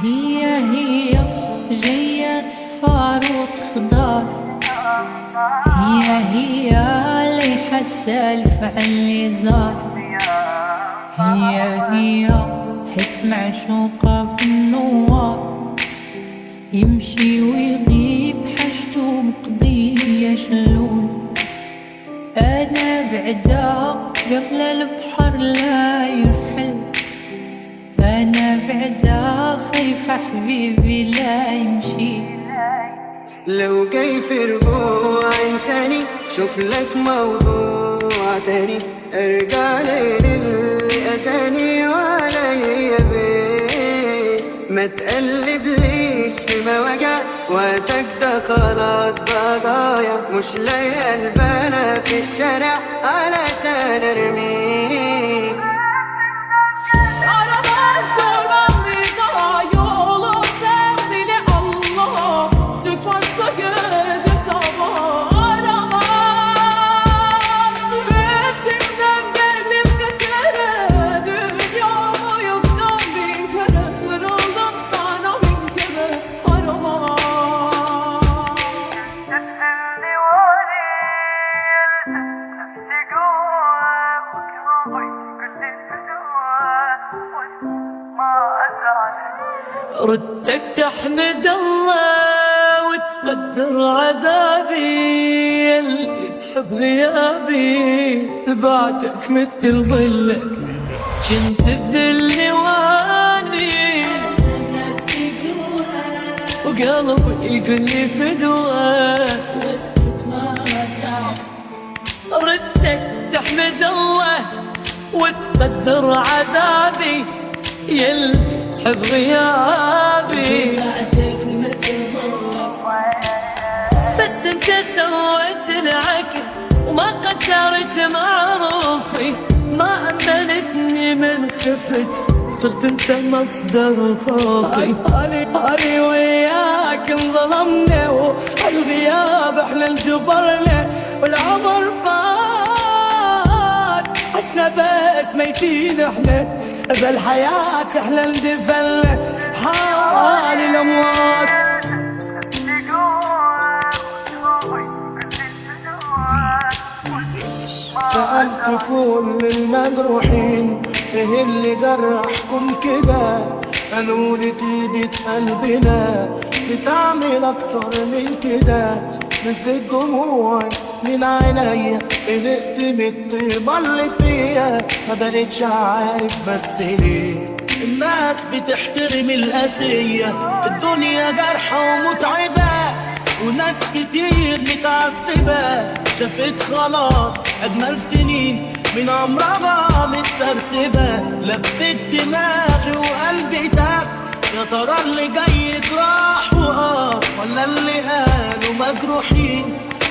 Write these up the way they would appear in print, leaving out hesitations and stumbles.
هي جاية تصفر وتخضر، هي اللي حاسة الفعل اللي زار، هي حيت معشوقة في النوار، يمشي ويغيب حاجتو مقضية شلون. أنا بعدا قبل البحر لا يرحل، أنا بعدا خايفة حبيبي لا يمشي. لو جاي في رجوع إنساني شوف لك موضوع تاني، ارجع لي للأساني وعليا بيه، ما تقلبليش في مواجع وقتك ده خلاص بقى ضايع، مش لاقي البنا في الشارع علشان ارميه. ردك تحمد الله وتقدر عذابي، اللي تحب غيابي بعدك مثل ظلك، كنت تذلني واني وقلبي يقول لي فدوة. ردك تحمد الله وتقدر عذابي، يلي تحب غيابي بس انت سويت العكس وما قدرت معروفي، ما أمنتني من خفت صرت انت مصدر خوفي. أنا وياك انظلمنا والغياب احنا انجبرنا، والعمر فات حسنا بس ميتين احنا، بالحياة احنا اندفلنا حال الأموات. سألت كل المجروحين ايه اللي جرحكم كده، قالولي طيبة قلبنا بتعمل اكتر من كده، نزلت دموعي من عينيا قلقت من الطيبة اللي فيا، ما بقتش عارف بس ليه الناس بتحترم القاسية. الدنيا جرحة ومتعبة وناس كتير متعصبة، شافت خلاص أجمل سنين من عمرها متسرسبة، لفت دماغي وقلبي تاك، يا ترى اللي جاي جراح ولا اللي قالوا مجروحين،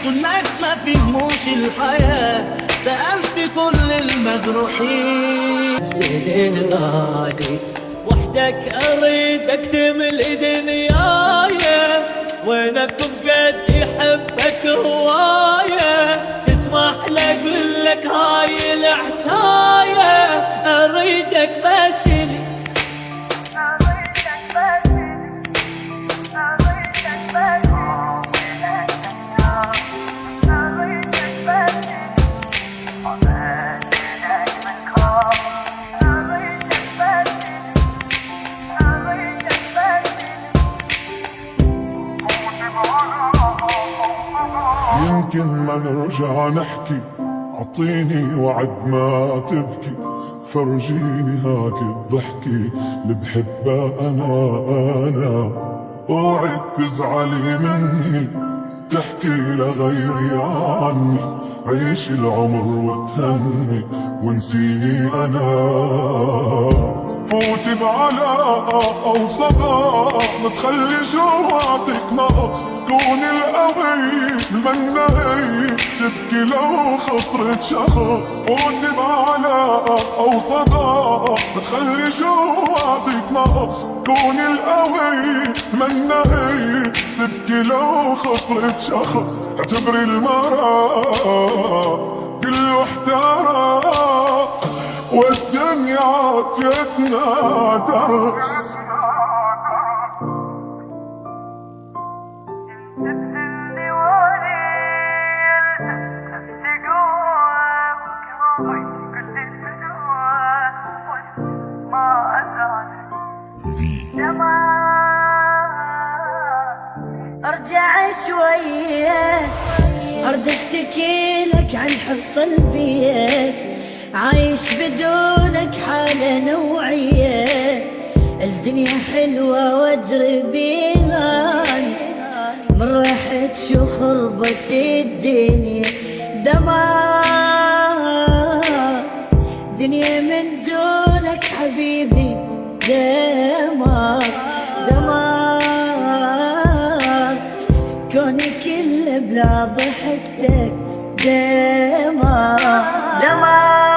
دول ناس ما فهموش الحياة، سألت كل المجروحين. الغالي وحدك أريد أكتمل دنياي، وينك بجد يحبك هواية، تسمح لي أقول لك هاي الحكاية، أريدك بس لي يمكن ما نرجع نحكي، عطيني وعد ما تبكي، فرجيني هاك الضحكي اللي بحبها أنا اوعي تزعلي مني، تحكي لغيري عني، عيش العمر وتهني ونسيني أنا. فوتي بعلاقة أو صداقة ما تخلي جواتك نقص، كوني القوي المنهي تبكي لو خسرت شخص. فوتي بعلاقة أو صداقة ما تخلي جواتك نقص، كوني القوي المنهي تبكي لو خسرت شخص. اعتبري المرأة كله احترى والدنيا تتنادى. ارجع شوية ارد اشتكي لك عن حفص البيت، عايش بدونك حالة نوعية، الدنيا حلوة وادري بيها من ريحة شو خربت الدنيا، دمار دنيا من دونك حبيبي، دمار دمار كوني كله بلا ضحكتك، دمار دمار.